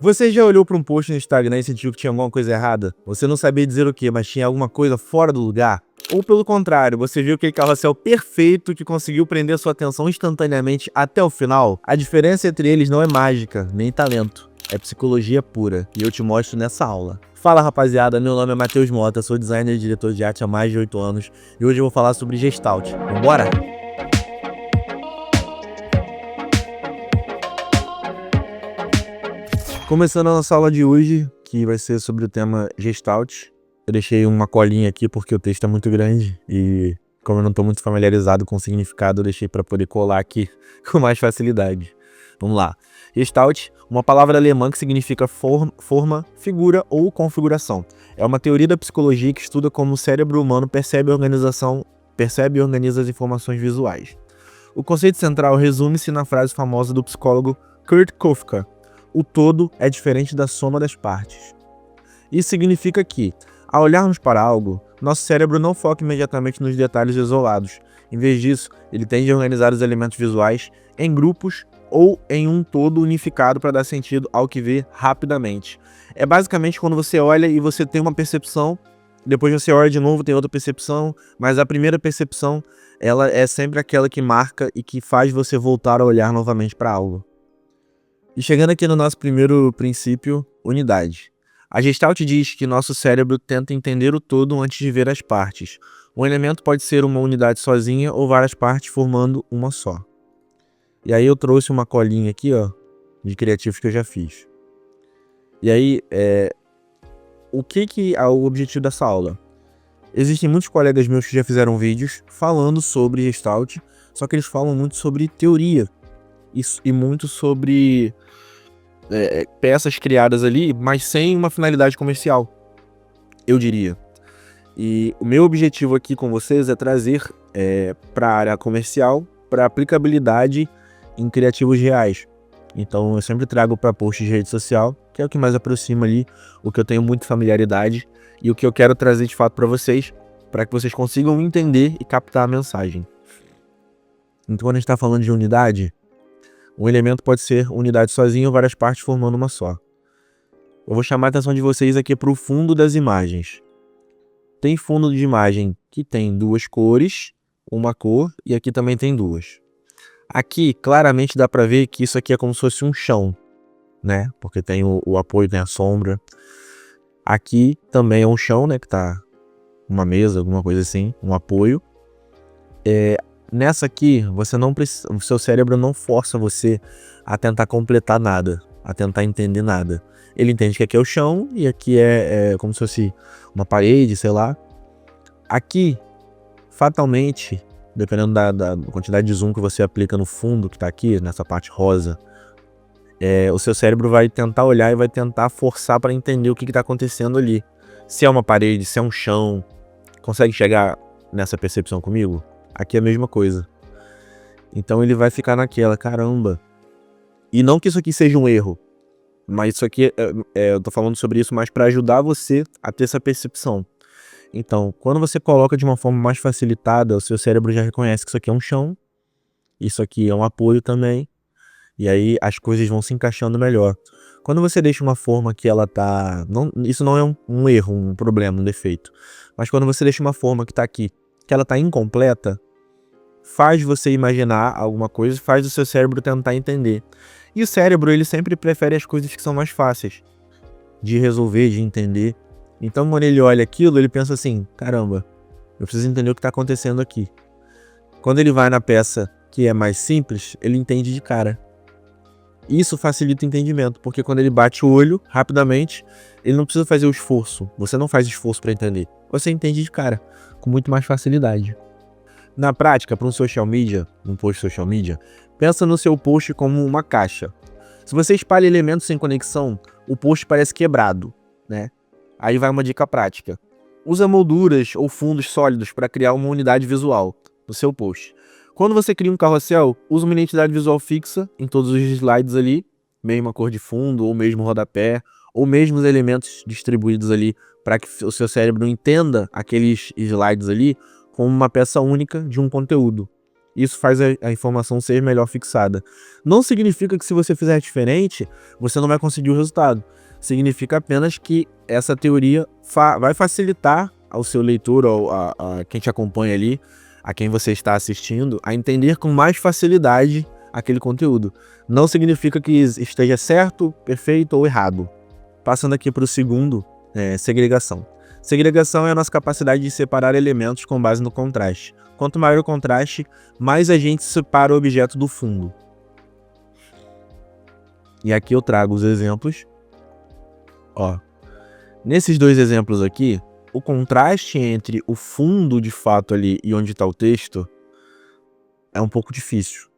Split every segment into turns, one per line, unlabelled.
Você já olhou para um post no Instagram e sentiu que tinha alguma coisa errada? Você não sabia dizer o que, mas tinha alguma coisa fora do lugar? Ou pelo contrário, você viu aquele carrossel perfeito que conseguiu prender sua atenção instantaneamente até o final? A diferença entre eles não é mágica, nem talento. É psicologia pura, e eu te mostro nessa aula. Fala rapaziada, meu nome é Matheus Mota, sou designer e diretor de arte há mais de 8 anos, e hoje eu vou falar sobre Gestalt. Vambora? Começando a nossa aula de hoje, que vai ser sobre o tema Gestalt. Eu deixei uma colinha aqui porque o texto é muito grande e como eu não estou muito familiarizado com o significado, eu deixei para poder colar aqui com mais facilidade. Vamos lá. Gestalt, uma palavra alemã que significa forma, figura ou configuração. É uma teoria da psicologia que estuda como o cérebro humano percebe e organiza as informações visuais. O conceito central resume-se na frase famosa do psicólogo Kurt Köhler: o todo é diferente da soma das partes. Isso significa que, ao olharmos para algo, nosso cérebro não foca imediatamente nos detalhes isolados. Em vez disso, ele tende a organizar os elementos visuais em grupos ou em um todo unificado para dar sentido ao que vê rapidamente. É basicamente quando você olha e você tem uma percepção, depois você olha de novo, tem outra percepção, mas a primeira percepção, ela é sempre aquela que marca e que faz você voltar a olhar novamente para algo. E chegando aqui no nosso primeiro princípio, unidade. A Gestalt diz que nosso cérebro tenta entender o todo antes de ver as partes. Um elemento pode ser uma unidade sozinha ou várias partes formando uma só. E aí eu trouxe uma colinha aqui, ó, de criativos que eu já fiz. E aí, o que é o objetivo dessa aula? Existem muitos colegas meus que já fizeram vídeos falando sobre Gestalt, só que eles falam muito sobre teoria e muito sobre peças criadas ali, mas sem uma finalidade comercial, eu diria. E o meu objetivo aqui com vocês é trazer para a área comercial, para aplicabilidade em criativos reais. Então eu sempre trago para posts de rede social, que é o que mais aproxima ali, o que eu tenho muita familiaridade e o que eu quero trazer de fato para que vocês consigam entender e captar a mensagem. Então quando a gente está falando de unidade, um elemento pode ser unidade sozinho ou várias partes formando uma só. Eu vou chamar a atenção de vocês aqui para o fundo das imagens. Tem fundo de imagem que tem duas cores, uma cor, e aqui também tem duas. Aqui, claramente dá para ver que isso aqui é como se fosse um chão, né? Porque tem o apoio, tem a sombra. Aqui também é um chão, né? Que tá uma mesa, alguma coisa assim, um apoio. Nessa aqui, você não precisa, o seu cérebro não força você a tentar completar nada, a tentar entender nada. Ele entende que aqui é o chão e aqui é como se fosse uma parede, sei lá. Aqui, fatalmente, dependendo da quantidade de zoom que você aplica no fundo que tá aqui, nessa parte rosa, o seu cérebro vai tentar olhar e vai tentar forçar para entender o que está acontecendo ali. Se é uma parede, se é um chão. Consegue chegar nessa percepção comigo? Aqui é a mesma coisa. Então ele vai ficar naquela, caramba. E não que isso aqui seja um erro, mas isso aqui, eu tô falando sobre isso mais para ajudar você a ter essa percepção. Então, quando você coloca de uma forma mais facilitada, o seu cérebro já reconhece que isso aqui é um chão, isso aqui é um apoio também, e aí as coisas vão se encaixando melhor. Quando você deixa uma forma que ela tá... isso não é um erro, um problema, um defeito. Mas quando você deixa uma forma que tá aqui, que ela tá incompleta, faz você imaginar alguma coisa, faz o seu cérebro tentar entender. E o cérebro, ele sempre prefere as coisas que são mais fáceis de resolver, de entender. Então, quando ele olha aquilo, ele pensa assim, caramba, eu preciso entender o que está acontecendo aqui. Quando ele vai na peça que é mais simples, ele entende de cara. Isso facilita o entendimento, porque quando ele bate o olho, rapidamente, ele não precisa fazer o esforço. Você não faz esforço para entender. Você entende de cara, com muito mais facilidade. Na prática, para um social media, um post social media, pensa no seu post como uma caixa. Se você espalha elementos sem conexão, o post parece quebrado, né? Aí vai uma dica prática. Usa molduras ou fundos sólidos para criar uma unidade visual no seu post. Quando você cria um carrossel, usa uma identidade visual fixa em todos os slides ali, mesma cor de fundo, ou mesmo rodapé, ou mesmo os elementos distribuídos ali, para que o seu cérebro entenda aqueles slides ali como uma peça única de um conteúdo. Isso faz a informação ser melhor fixada. Não significa que se você fizer diferente, você não vai conseguir o resultado. Significa apenas que essa teoria vai facilitar ao seu leitor, ou a quem te acompanha ali, a quem você está assistindo, a entender com mais facilidade aquele conteúdo. Não significa que esteja certo, perfeito ou errado. Passando aqui para o segundo, segregação. Segregação é a nossa capacidade de separar elementos com base no contraste. Quanto maior o contraste, mais a gente separa o objeto do fundo. E aqui eu trago os exemplos. Ó, nesses dois exemplos aqui, o contraste entre o fundo de fato ali e onde está o texto é um pouco difícil.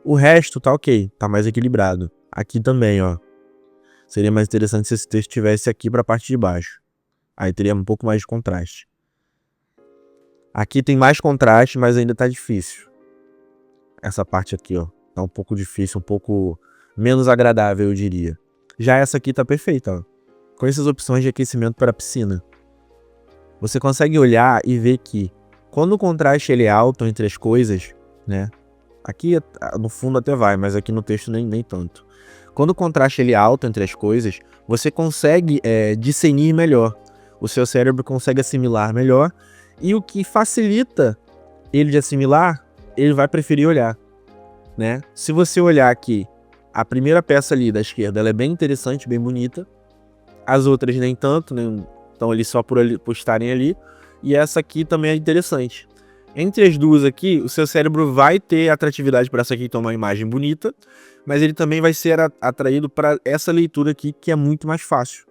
O resto tá ok, tá mais equilibrado. Aqui também, ó. Seria mais interessante se esse texto estivesse aqui para a parte de baixo. Aí teria um pouco mais de contraste. Aqui tem mais contraste, mas ainda tá difícil. Essa parte aqui, ó, tá um pouco difícil, um pouco menos agradável, eu diria. Já essa aqui tá perfeita, ó. Com essas opções de aquecimento para a piscina. Você consegue olhar e ver que quando o contraste ele é alto entre as coisas, né? Aqui no fundo até vai, mas aqui no texto nem tanto. Quando o contraste ele é alto entre as coisas, você consegue discernir melhor. O seu cérebro consegue assimilar melhor. E o que facilita ele de assimilar, ele vai preferir olhar, né? Se você olhar aqui, a primeira peça ali da esquerda, ela é bem interessante, bem bonita. As outras nem tanto, né? Estão ali só por estarem ali. E essa aqui também é interessante. Entre as duas aqui, o seu cérebro vai ter atratividade para essa aqui, que é uma imagem bonita, mas ele também vai ser atraído para essa leitura aqui, que é muito mais fácil.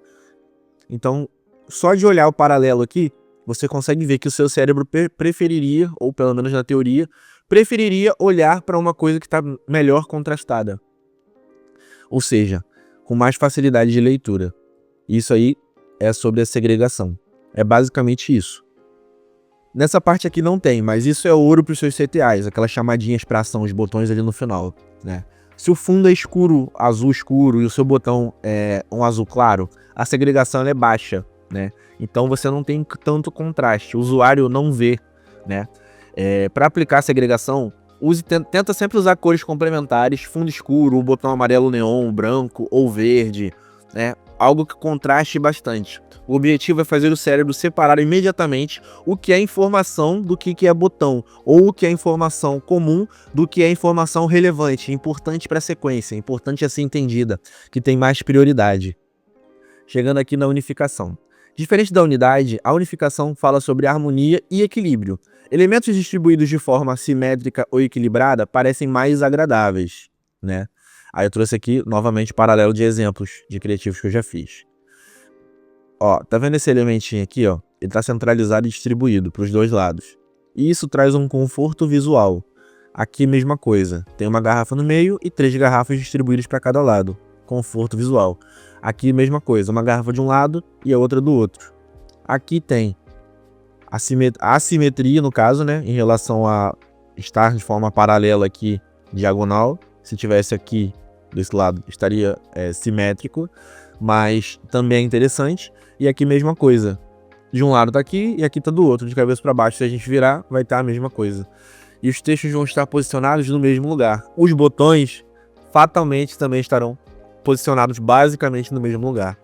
Então, só de olhar o paralelo aqui, você consegue ver que o seu cérebro preferiria, ou pelo menos na teoria, preferiria olhar para uma coisa que está melhor contrastada. Ou seja, com mais facilidade de leitura. Isso aí é sobre a segregação. É basicamente isso. Nessa parte aqui não tem, mas isso é ouro para os seus CTAs, aquelas chamadinhas para ação, os botões ali no final, né? Se o fundo é escuro, azul escuro, e o seu botão é um azul claro, a segregação ela é baixa, né? Então você não tem tanto contraste, o usuário não vê, né? Para aplicar a segregação, tenta sempre usar cores complementares, fundo escuro, o botão amarelo neon, branco ou verde, né? Algo que contraste bastante. O objetivo é fazer o cérebro separar imediatamente o que é informação do que é botão, ou o que é informação comum do que é informação relevante, importante para a sequência, importante a ser entendida, que tem mais prioridade. Chegando aqui na unificação. Diferente da unidade, a unificação fala sobre harmonia e equilíbrio. Elementos distribuídos de forma simétrica ou equilibrada parecem mais agradáveis, né? Aí eu trouxe aqui, novamente, paralelo de exemplos de criativos que eu já fiz. Ó, tá vendo esse elementinho aqui, ó? Ele tá centralizado e distribuído para os dois lados. E isso traz um conforto visual. Aqui, mesma coisa. Tem uma garrafa no meio e 3 garrafas distribuídas para cada lado. Conforto visual. Aqui, mesma coisa. Uma garrafa de um lado e a outra do outro. Aqui tem assimetria, no caso, né? Em relação a estar de forma paralela aqui, diagonal. Se tivesse aqui desse lado, estaria simétrico, mas também é interessante. E aqui mesma coisa. De um lado tá aqui e aqui tá do outro. De cabeça para baixo, se a gente virar, vai estar a mesma coisa. E os textos vão estar posicionados no mesmo lugar. Os botões, fatalmente, também estarão posicionados basicamente no mesmo lugar.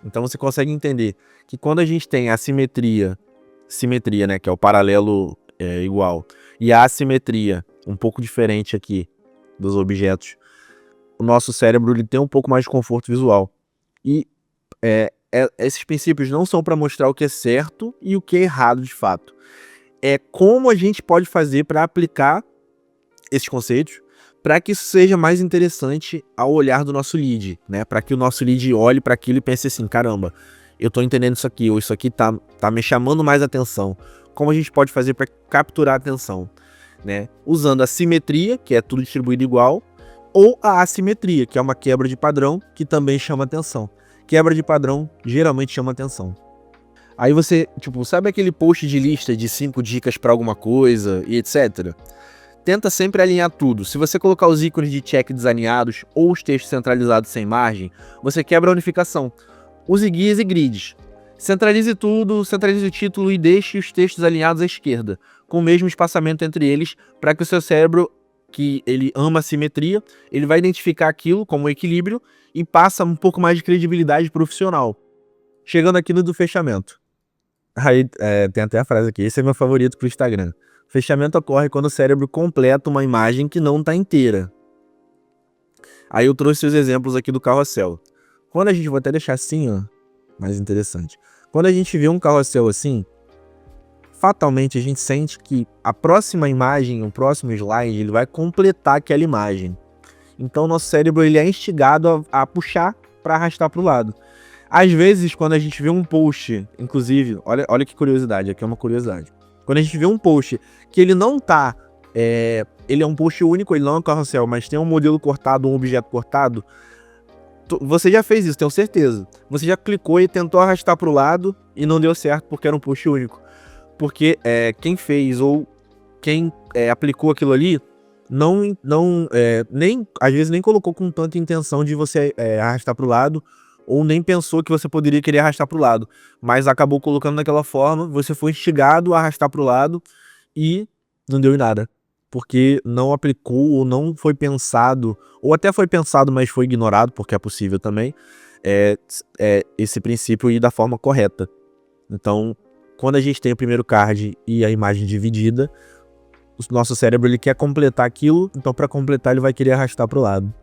Então você consegue entender que quando a gente tem a simetria, né, que é o paralelo igual, e a assimetria um pouco diferente aqui dos objetos, o nosso cérebro ele tem um pouco mais de conforto visual. E esses princípios não são para mostrar o que é certo e o que é errado de fato. É como a gente pode fazer para aplicar esses conceitos para que isso seja mais interessante ao olhar do nosso lead, né? Para que o nosso lead olhe para aquilo e pense assim, caramba, eu estou entendendo isso aqui, ou isso aqui tá me chamando mais atenção. Como a gente pode fazer para capturar a atenção, né? Usando a simetria, que é tudo distribuído igual, ou a assimetria, que é uma quebra de padrão, que também chama atenção. Quebra de padrão geralmente chama atenção. Aí você, sabe aquele post de lista de 5 dicas para alguma coisa e etc? Tenta sempre alinhar tudo. Se você colocar os ícones de check desalinhados ou os textos centralizados sem margem, você quebra a unificação. Use guias e grids. Centralize tudo, centralize o título e deixe os textos alinhados à esquerda, com o mesmo espaçamento entre eles, para que o seu cérebro, que ele ama a simetria, ele vai identificar aquilo como equilíbrio e passa um pouco mais de credibilidade profissional. Chegando aqui no do fechamento. Aí tem até a frase aqui, esse é meu favorito pro Instagram. Fechamento ocorre quando o cérebro completa uma imagem que não está inteira. Aí eu trouxe os exemplos aqui do carrossel. Quando a gente, vou até deixar assim, ó, mais interessante. Quando a gente vê um carrossel assim, fatalmente a gente sente que a próxima imagem, o próximo slide, ele vai completar aquela imagem. Então o nosso cérebro ele é instigado a puxar para arrastar para o lado. Às vezes, quando a gente vê um post, inclusive, olha que curiosidade, aqui é uma curiosidade. Quando a gente vê um post que ele não tá, ele é um post único, ele não é um carrossel, mas tem um modelo cortado, um objeto cortado, você já fez isso, tenho certeza. Você já clicou e tentou arrastar para o lado e não deu certo porque era um post único. Porque quem fez ou quem aplicou aquilo ali, às vezes nem colocou com tanta intenção de você arrastar para o lado, ou nem pensou que você poderia querer arrastar para o lado, mas acabou colocando daquela forma, você foi instigado a arrastar para o lado e não deu em nada, porque não aplicou ou não foi pensado, ou até foi pensado, mas foi ignorado, porque é possível também, esse princípio ir da forma correta. Então, quando a gente tem o primeiro card e a imagem dividida, o nosso cérebro ele quer completar aquilo, então para completar ele vai querer arrastar para o lado.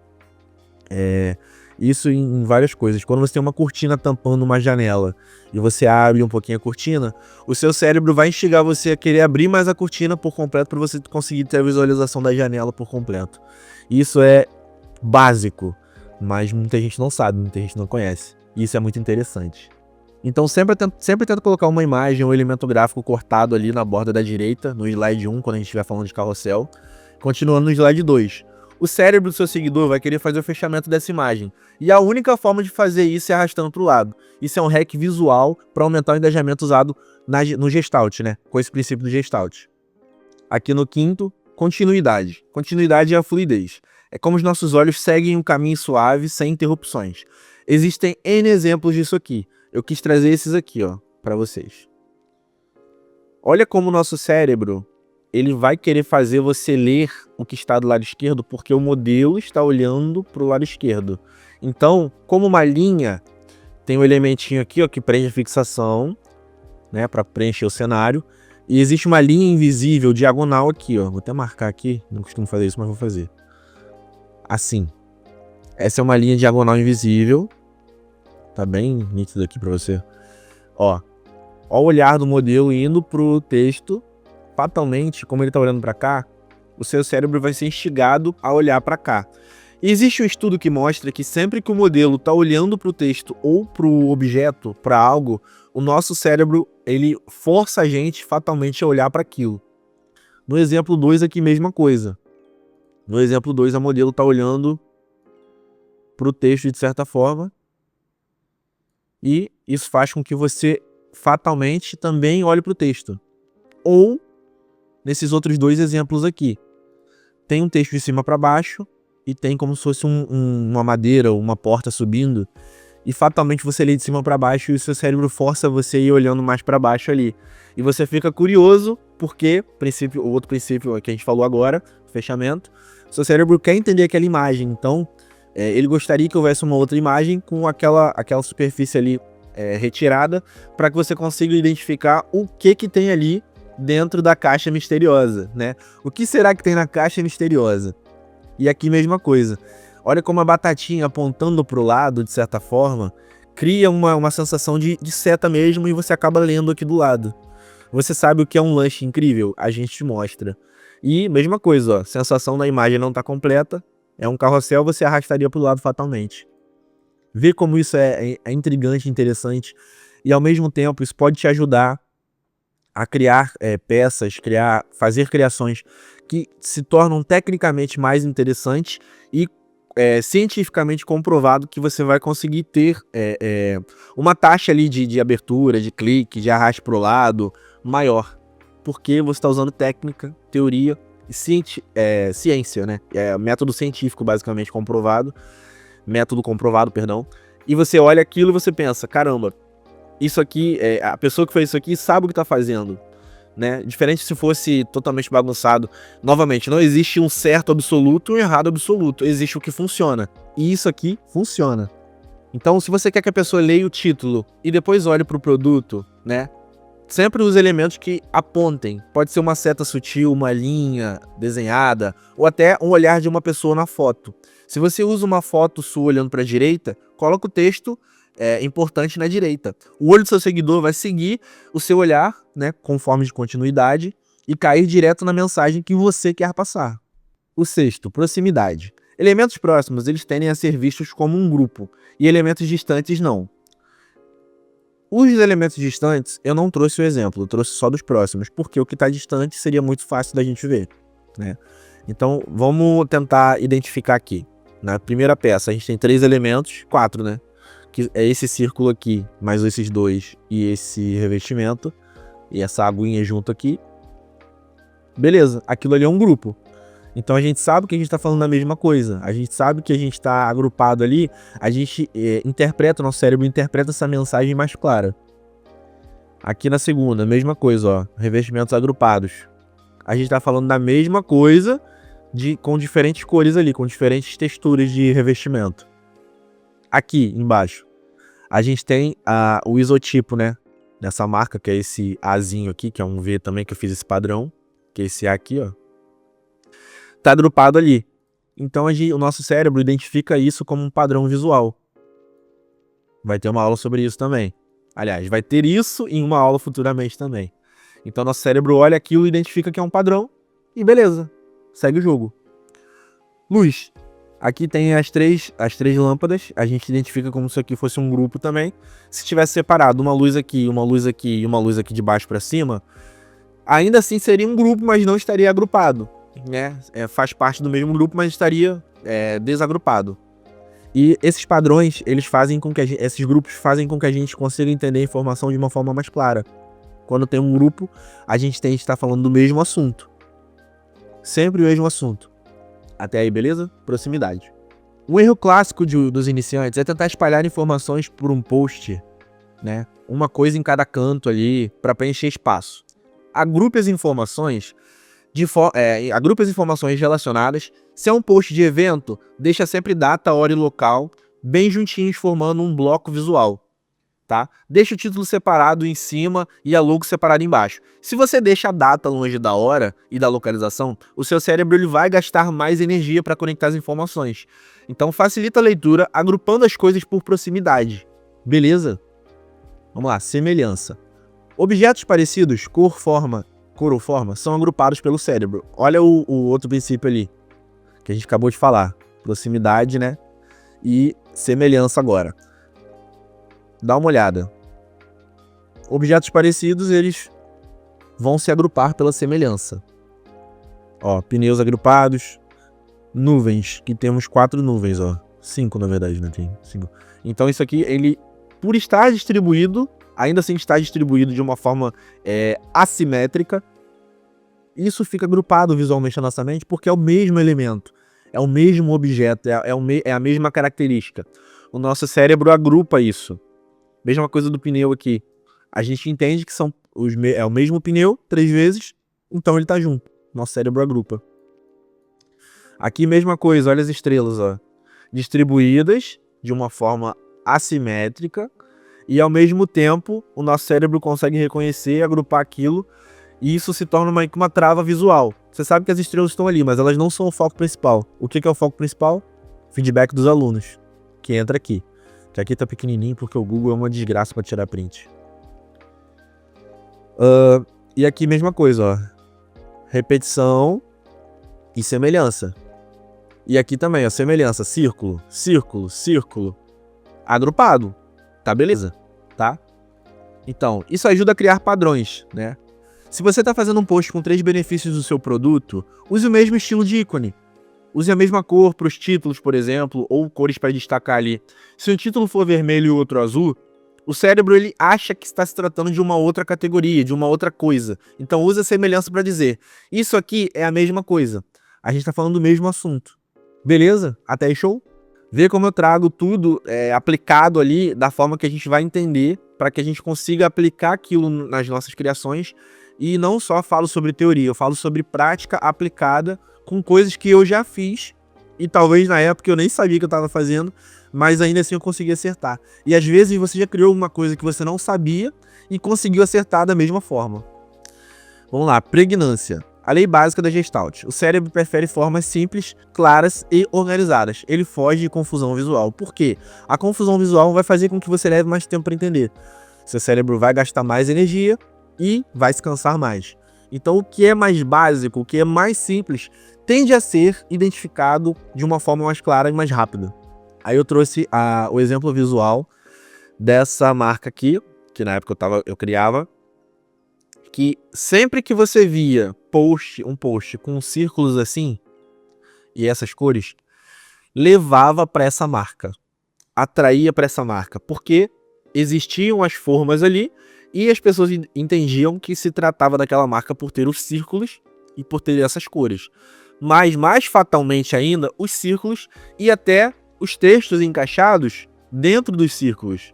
Isso em várias coisas. Quando você tem uma cortina tampando uma janela e você abre um pouquinho a cortina, o seu cérebro vai instigar você a querer abrir mais a cortina por completo para você conseguir ter a visualização da janela por completo. Isso é básico, mas muita gente não sabe, muita gente não conhece. Isso é muito interessante. Então sempre tento colocar uma imagem ou elemento gráfico cortado ali na borda da direita, no slide 1, quando a gente estiver falando de carrossel. Continuando no slide 2. O cérebro do seu seguidor vai querer fazer o fechamento dessa imagem. E a única forma de fazer isso é arrastando para o lado. Isso é um hack visual para aumentar o engajamento usado no Gestalt, né? Com esse princípio do Gestalt. Aqui no quinto, continuidade. Continuidade é a fluidez. É como os nossos olhos seguem um caminho suave, sem interrupções. Existem N exemplos disso aqui. Eu quis trazer esses aqui, ó, para vocês. Olha como o nosso cérebro ele vai querer fazer você ler o que está do lado esquerdo, porque o modelo está olhando para o lado esquerdo. Então, como uma linha, tem um elementinho aqui, ó, que prende a fixação, né, para preencher o cenário. E existe uma linha invisível, diagonal aqui, ó. Vou até marcar aqui, não costumo fazer isso, mas vou fazer. Assim. Essa é uma linha diagonal invisível. Tá bem nítido aqui para você. Ó o olhar do modelo indo pro texto. Fatalmente, como ele está olhando para cá, o seu cérebro vai ser instigado a olhar para cá. E existe um estudo que mostra que sempre que o modelo está olhando para o texto ou para o objeto, para algo, o nosso cérebro ele força a gente fatalmente a olhar para aquilo. No exemplo 2 aqui, mesma coisa. No exemplo 2, a modelo está olhando para o texto de certa forma e isso faz com que você fatalmente também olhe para o texto. Ou nesses outros dois exemplos aqui. Tem um texto de cima para baixo e tem como se fosse uma madeira ou uma porta subindo. E fatalmente você lê de cima para baixo e o seu cérebro força você a ir olhando mais para baixo ali. E você fica curioso porque, o outro princípio que a gente falou agora, fechamento, seu cérebro quer entender aquela imagem. Então, ele gostaria que houvesse uma outra imagem com aquela superfície ali retirada para que você consiga identificar o que tem ali dentro da caixa misteriosa, né? O que será que tem na caixa misteriosa? E aqui mesma coisa. Olha como a batatinha apontando para o lado, de certa forma, cria uma sensação de seta mesmo e você acaba lendo aqui do lado. Você sabe o que é um lanche incrível? A gente te mostra. E mesma coisa, ó, sensação da imagem não está completa, é um carrossel, você arrastaria para o lado fatalmente. Vê como isso é intrigante, interessante e ao mesmo tempo isso pode te ajudar a criar peças, fazer criações que se tornam tecnicamente mais interessantes e cientificamente comprovado que você vai conseguir ter uma taxa ali de abertura, de clique, de arraste para o lado maior, porque você está usando técnica, teoria e ciência, né? Método científico basicamente comprovado, método comprovado, perdão, e você olha aquilo e você pensa, caramba, Isso aqui, a pessoa que fez isso aqui sabe o que tá fazendo, né? Diferente se fosse totalmente bagunçado. Novamente, não existe um certo absoluto e um errado absoluto. Existe o que funciona. E isso aqui funciona. Então, se você quer que a pessoa leia o título e depois olhe para o produto, né? Sempre os elementos que apontem. Pode ser uma seta sutil, uma linha desenhada, ou até um olhar de uma pessoa na foto. Se você usa uma foto sua olhando para a direita, coloca o texto importante na direita. O olho do seu seguidor vai seguir o seu olhar, né, com forma de continuidade, e cair direto na mensagem que você quer passar. O sexto, proximidade. Elementos próximos, eles tendem a ser vistos como um grupo, e elementos distantes não. Os elementos distantes, eu não trouxe o exemplo, eu trouxe só dos próximos, porque o que está distante seria muito fácil da gente ver, né? Então, vamos tentar identificar aqui. Na primeira peça, a gente tem 3 elementos, 4, né? Que é esse círculo aqui, mais esses 2 e esse revestimento, e essa aguinha junto aqui. Beleza, aquilo ali é um grupo. Então a gente sabe que a gente está falando da mesma coisa, a gente sabe que a gente está agrupado ali, a gente interpreta, o nosso cérebro interpreta essa mensagem mais clara. Aqui na segunda, mesma coisa, ó, revestimentos agrupados. A gente está falando da mesma coisa, com diferentes cores ali, com diferentes texturas de revestimento. Aqui embaixo, a gente tem o isotipo, né, dessa marca, que é esse Azinho aqui, que é um V também, que eu fiz esse padrão, que é esse A aqui, ó. Tá agrupado ali. Então o nosso cérebro identifica isso como um padrão visual. Vai ter uma aula sobre isso também. Aliás, vai ter isso em uma aula futuramente também. Então nosso cérebro olha aquilo e identifica que é um padrão e beleza, segue o jogo. Luz. Aqui tem as três lâmpadas, a gente identifica como se aqui fosse um grupo também. Se tivesse separado uma luz aqui, uma luz aqui e uma luz aqui de baixo para cima, ainda assim seria um grupo, mas não estaria agrupado. Né? Faz parte do mesmo grupo, mas estaria desagrupado. E esses padrões, eles fazem com que esses grupos fazem com que a gente consiga entender a informação de uma forma mais clara. Quando tem um grupo, a gente tem que estar falando do mesmo assunto. Sempre o mesmo assunto. Até aí, beleza? Proximidade. Um erro clássico dos iniciantes é tentar espalhar informações por um post, né? Uma coisa em cada canto ali, para preencher espaço. Agrupe as informações relacionadas. Se é um post de evento, deixa sempre data, hora e local bem juntinhos, formando um bloco visual, tá? Deixa o título separado em cima e a logo separada embaixo. Se você deixa a data longe da hora e da localização, o seu cérebro ele vai gastar mais energia para conectar as informações. Então facilita a leitura agrupando as coisas por proximidade. Beleza? Vamos lá, semelhança. Objetos parecidos, cor ou forma, são agrupados pelo cérebro. Olha o outro princípio ali, que a gente acabou de falar. Proximidade, né? E semelhança agora. Dá uma olhada. Objetos parecidos, eles vão se agrupar pela semelhança. Ó, pneus agrupados. Nuvens, que temos 4 nuvens, ó. 5, na verdade, né? Tem 5. Então isso aqui, ele, por estar distribuído, ainda assim está distribuído de uma forma assimétrica. Isso fica agrupado visualmente na nossa mente porque é o mesmo elemento, é o mesmo objeto, é a mesma característica. O nosso cérebro agrupa isso. Mesma coisa do pneu aqui. A gente entende que é o mesmo pneu 3 vezes, então ele está junto. Nosso cérebro agrupa. Aqui mesma coisa, olha as estrelas, ó. Distribuídas de uma forma assimétrica. E ao mesmo tempo, o nosso cérebro consegue reconhecer e agrupar aquilo, e isso se torna uma trava visual. Você sabe que as estrelas estão ali, mas elas não são o foco principal. O que é o foco principal? Feedback dos alunos, que entra aqui. Que aqui tá pequenininho porque o Google é uma desgraça para tirar print. E aqui mesma coisa, ó. Repetição e semelhança. E aqui também, ó, semelhança, círculo, círculo, círculo, agrupado. Tá, beleza? Tá? Então, isso ajuda a criar padrões, né? Se você está fazendo um post com 3 benefícios do seu produto, use o mesmo estilo de ícone. Use a mesma cor para os títulos, por exemplo, ou cores para destacar ali. Se um título for vermelho e o outro azul, o cérebro ele acha que está se tratando de uma outra categoria, de uma outra coisa. Então use a semelhança para dizer, isso aqui é a mesma coisa. A gente está falando do mesmo assunto. Beleza? Até aí, show? Vê como eu trago tudo aplicado ali da forma que a gente vai entender para que a gente consiga aplicar aquilo nas nossas criações. E não só falo sobre teoria, eu falo sobre prática aplicada com coisas que eu já fiz e talvez na época eu nem sabia que eu estava fazendo, mas ainda assim eu consegui acertar. E às vezes você já criou uma coisa que você não sabia e conseguiu acertar da mesma forma. Vamos lá, pregnância. A lei básica da Gestalt. O cérebro prefere formas simples, claras e organizadas. Ele foge de confusão visual. Por quê? A confusão visual vai fazer com que você leve mais tempo para entender. Seu cérebro vai gastar mais energia e vai se cansar mais. Então, o que é mais básico, o que é mais simples, tende a ser identificado de uma forma mais clara e mais rápida. Aí eu trouxe o exemplo visual dessa marca aqui, que na época eu criava, que sempre que você via um post com círculos assim, e essas cores, levava para essa marca, atraía para essa marca, porque existiam as formas ali, e as pessoas entendiam que se tratava daquela marca por ter os círculos e por ter essas cores. Mas, mais fatalmente ainda, os círculos e até os textos encaixados dentro dos círculos.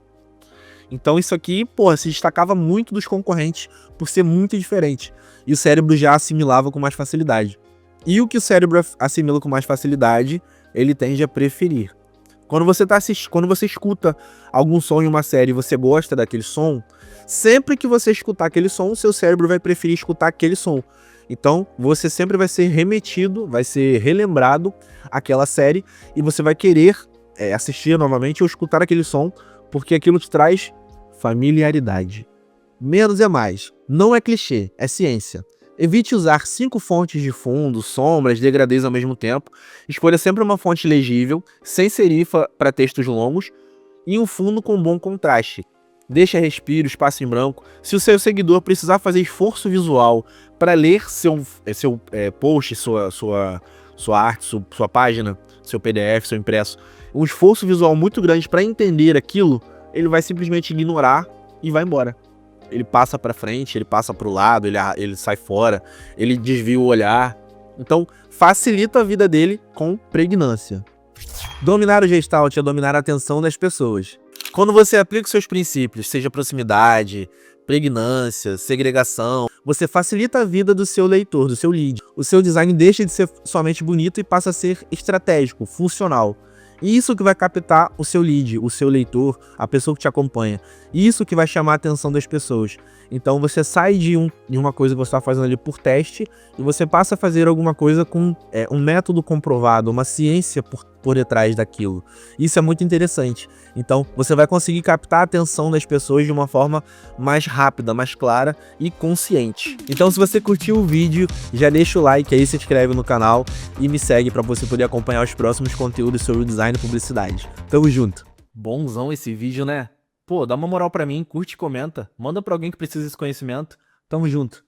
Então isso aqui, se destacava muito dos concorrentes por ser muito diferente. E o cérebro já assimilava com mais facilidade. E o que o cérebro assimila com mais facilidade, ele tende a preferir. Quando você escuta algum som em uma série e você gosta daquele som, sempre que você escutar aquele som, o seu cérebro vai preferir escutar aquele som. Então, você sempre vai ser remetido, vai ser relembrado àquela série e você vai querer assistir novamente ou escutar aquele som, porque aquilo te traz familiaridade. Menos é mais. Não é clichê, é ciência. Evite usar 5 fontes de fundo, sombras, degradês ao mesmo tempo. Escolha sempre uma fonte legível, sem serifa para textos longos e um fundo com bom contraste. Deixa respiro, espaço em branco. Se o seu seguidor precisar fazer esforço visual para ler seu post, sua arte, sua página, seu PDF, seu impresso, um esforço visual muito grande para entender aquilo, ele vai simplesmente ignorar e vai embora. Ele passa para frente, ele passa para o lado, ele sai fora, ele desvia o olhar. Então, facilita a vida dele com pregnância. Dominar o Gestalt é dominar a atenção das pessoas. Quando você aplica os seus princípios, seja proximidade, pregnância, segregação, você facilita a vida do seu leitor, do seu lead. O seu design deixa de ser somente bonito e passa a ser estratégico, funcional. Isso que vai captar o seu lead, o seu leitor, a pessoa que te acompanha. Isso que vai chamar a atenção das pessoas. Então você sai de uma coisa que você está fazendo ali por teste e você passa a fazer alguma coisa com um método comprovado, uma ciência por detrás daquilo. Isso é muito interessante. Então você vai conseguir captar a atenção das pessoas de uma forma mais rápida, mais clara e consciente. Então se você curtiu o vídeo, já deixa o like aí, se inscreve no canal e me segue para você poder acompanhar os próximos conteúdos sobre design e publicidade. Tamo junto! Bonzão esse vídeo, né? Pô, dá uma moral pra mim, curte e comenta. Manda pra alguém que precisa desse conhecimento. Tamo junto.